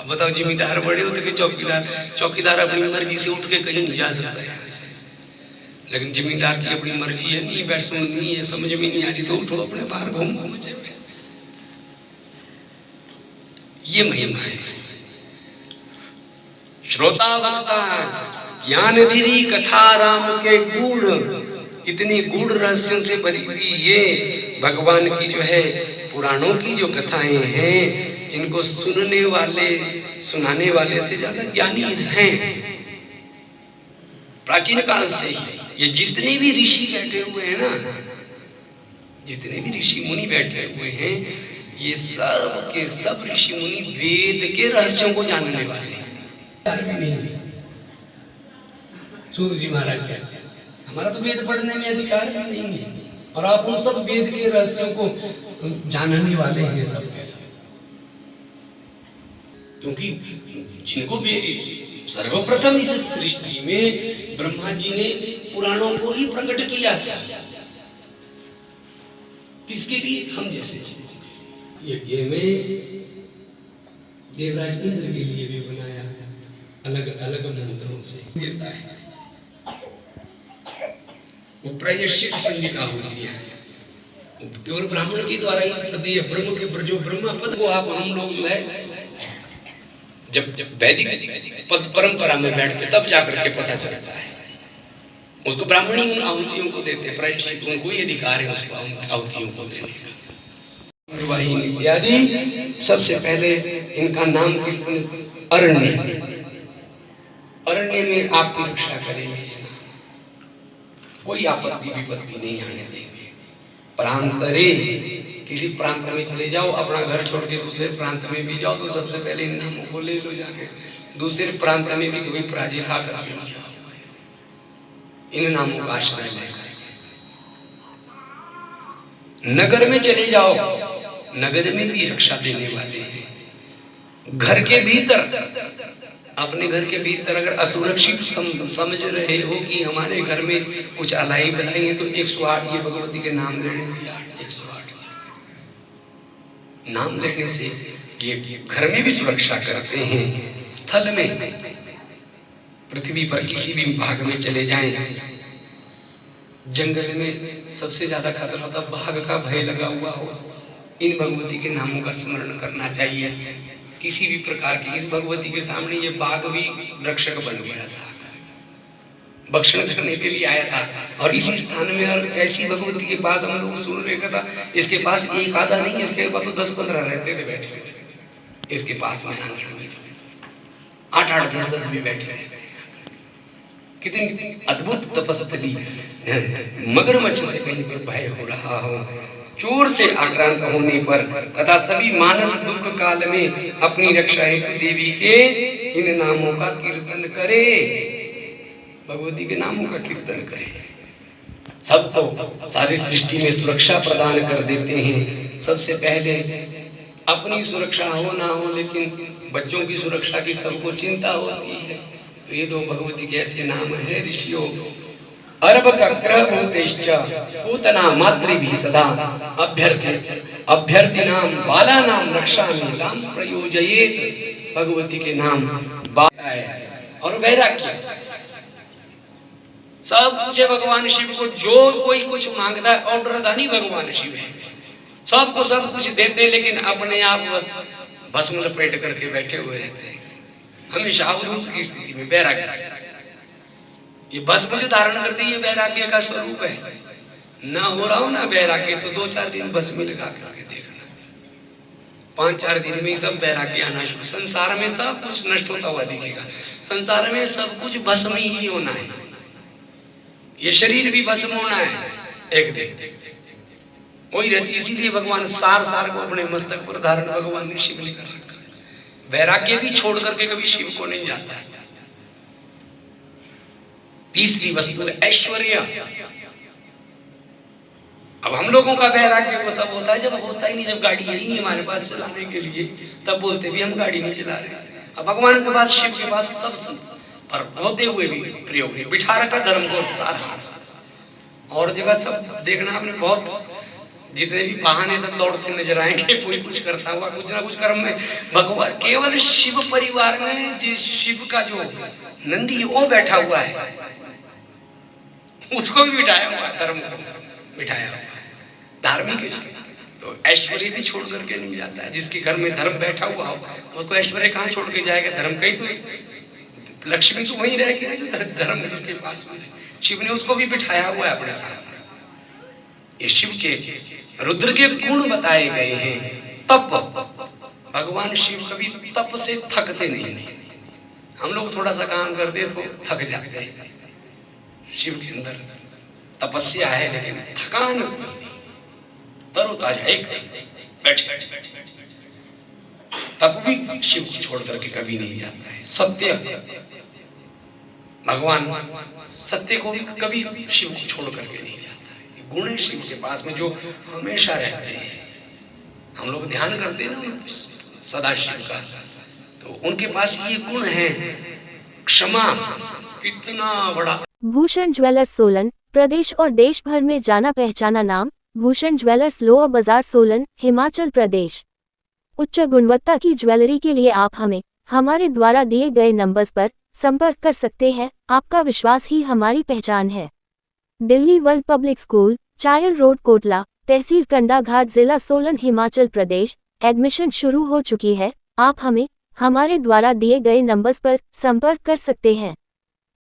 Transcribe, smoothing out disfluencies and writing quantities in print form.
अब बताओ, जिम्मेदार बड़े होते कि चौकीदार अपनी मर्जी से उठ के कहीं नहीं जा सकता है, लेकिन जिम्मेदार की अपनी मर्जी है, नहीं बैठ सुननी है, समझ में नहीं आ रही तो उठो अपने बाहर घूम घूम। ये महिमा है। श्रोता वक्ता ज्ञान धीरी कथा राम के गूढ़, इतनी गूढ़ रहस्यों से भरी हुई ये भगवान की जो है पुराणों की जो कथाएं हैं, इनको सुनने वाले सुनाने वाले से ज्यादा ज्ञानी हैं। प्राचीन काल से ही ये जितने भी ऋषि बैठे हुए हैं ना, जितने भी ऋषि मुनि बैठे हुए हैं, ये सब के सब ऋषि मुनि वेद के रहस्यों को जानने वाले हैं। भी नहीं, सूत जी महाराज कहते हैं हमारा तो वेद पढ़ने में अधिकार भी नहीं है, और आप उन सब वेद के रहस्यों को जानने वाले हैं सब के सब। क्योंकि जिनको भी सर्वप्रथम इस सृष्टि में ब्रह्मा जी ने पुराणों को ही प्रकट किया था, किसके लिए? हम जैसे यज्ञ में देवराज इंद्र के लिए भी बनाया, अलग अलग मंत्रों से देता है। वो प्रायश्चित संज्ञा होती है, केवल ब्राह्मण के द्वारा ही प्रदेय ब्रह्म के जो ब्रह्मा पद को आप हम लोग जो है जब वैदिक पद परंपरा में बैठते तब जाकर के पता चलता है। उसको ब्राह्मणी उन आहुतियों को देते हैं, प्रायश्चित उनको ही अधिकार है उसको आहुतियों को देने का। इत्यादि सबसे पहले इनका नाम कीर्तन अरण्य, अरण्य में आपकी रक्षा करेंगे, कोई आपत्ति विपत्ति नहीं आने देंगे। प्रांतरे, किसी प्रांत में चले जाओ, अपना घर छोड़ के दूसरे प्रांत में भी जाओ तो सबसे पहले इन नामों को ले लो जाके। दूसरे प्रांत में भी कभी पराजय खा कर नहीं आओ, इन नामों का आश्रय लेकर। नगर में चले जाओ, नगर में भी रक्षा देने वाले हैं। घर के भीतर, अपने घर के भीतर अगर असुरक्षित समझ रहे हो कि हमारे घर में कुछ अलाई बलाई है तो 108 ये भगवती के नाम लेने से 108 नाम लेने से ये घर में भी सुरक्षा करते हैं। स्थल में, पृथ्वी पर किसी भी भाग में चले जाएं, जंगल में सबसे ज्यादा खतरा होता बाघ का भय लगा हुआ हो, इन भगवती के नामों का स्मरण करना चाहिए। किसी भी प्रकार की, इस भगवती के सामने ये बाघ भी रक्षक बन गया था, भक्षण करने के लिए आया था। और इसी स्थान में और ऐसी भगवती के पास हम लोग सुन रहे था, इसके पास एक आधा नहीं, इसके पास तो 10-15 रहते थे बैठे बैठे इसके पास में, 8-8 10-10 भी बैठे रहते। कितनी अद्भुत तपस्वी, मगरमच्छ से कहीं पर भय हो रहा हो, चोर से आक्रांत होने पर तथा सभी मानस दुख काल में अपनी रक्षा हेतु देवी के इन नामों का कीर्तन करे, भगवती के नामों का कीर्तन करे। सबको सारी सृष्टि में सुरक्षा प्रदान कर देते हैं। सबसे पहले अपनी सुरक्षा हो ना हो, लेकिन बच्चों की सुरक्षा की सबको चिंता होती है। तो ये तो भगवती के ऐसे नाम है ऋषियों। अर्भ का ग्रह भूतेश्च पूतना मातृ भी सदा अभ्यर्थी नाम बाला नाम रक्षा में नाम प्रयोजयेत। भगवती के नाम और वैराग्य सब कुछ है भगवान शिव को। जो कोई कुछ मांगता है ऑर्डर दानी भगवान शिव है, सबको सब कुछ देते, लेकिन अपने आप बस भस्म लपेट करके बैठे हुए रहते हैं, हमेशा अवधूत की स्थिति में। वैराग्य ये भस्म जो धारण करती है, ये वैराग्य का स्वरूप है। ना हो रहा हो ना वैराग्य तो 2-4 दिन भस्म लगा करके देखना, 5-4 दिन में सब वैराग्य आना शुरू। संसार में सब कुछ नष्ट होता हुआ दिखेगा, संसार में सब कुछ भस्म ही होना है, ये शरीर भी भस्म होना है एक दिन, वही रहती। इसीलिए भगवान सार सार को अपने मस्तक पर धारण भगवान ने शिव ने कर रखा। वैराग्य भी छोड़ करके कभी शिव को नहीं जाता है। तीसरी वस्तु है ऐश्वर्य। अब हम लोगों का वैराग्य तब होता है जब होता ही नहीं, जब गाड़ी ही नहीं हमारे पास चलाने के लिए, तब बोलते भी हम गाड़ी नहीं चला रहे। अब भगवान के पास, शिव के पास सब पर होते हुए भी प्रयोग है। बिठा रखा धर्म को सारा, और जगह सब देखना आपने बहुत जितने भी बहाने सब दौड़ते नजर आएंगे, कोई कुछ करता हुआ कुछ ना कुछ कर्म में। भगवान केवल शिव परिवार में जिस शिव का जो नंदी है वो बैठा हुआ है, उसको भी बिठाया हुआ है, धर्म को बिठाया हुआ है, धार्मिक है। तो ऐश्वर्य भी छोड़ करके नहीं जाता है। जिसके घर में धर्म बैठा हुआ हो उसको ऐश्वर्य कहाँ छोड़ के जाएगा? धर्म कहीं तो लक्ष्मी तो वहीं रहेगी ना, जो धर्म जिसके पास में। शिव ने उसको भी बिठाया हुआ है अपने साथ। ये शिव के रुद्र के गुण बताए गए हैं। तप, भगवान शिव कभी तप से थकते नहीं। हम लोग थोड़ा सा काम करते तो थक जाते हैं। शिव के अंदर तपस्या है लेकिन थकान नहीं, तरोताजा एकदम बैठे। तप भी शिव को छोड़ करके कभी नहीं जाता है। सत्य, भगवान सत्य को भी कभी शिव को छोड़ करके नहीं जाता है। गुण है शिव के पास में जो हमेशा रहते हैं। हम लोग ध्यान करते हैं ना सदा शिव का, तो उनके पास ये गुण है। क्षमा कितना बड़ा। भूषण ज्वेलर्स सोलन, प्रदेश और देश भर में जाना पहचाना नाम। भूषण ज्वेलर्स, लोअर बाजार, सोलन, हिमाचल प्रदेश। उच्च गुणवत्ता की ज्वेलरी के लिए आप हमें हमारे द्वारा दिए गए नंबर्स पर संपर्क कर सकते हैं। आपका विश्वास ही हमारी पहचान है। Delhi world public school, Chail road, Kotla, तहसील कंडाघाट, जिला सोलन, हिमाचल प्रदेश। एडमिशन शुरू हो चुकी है। आप हमें हमारे द्वारा दिए गए नंबर्स पर संपर्क कर सकते हैं।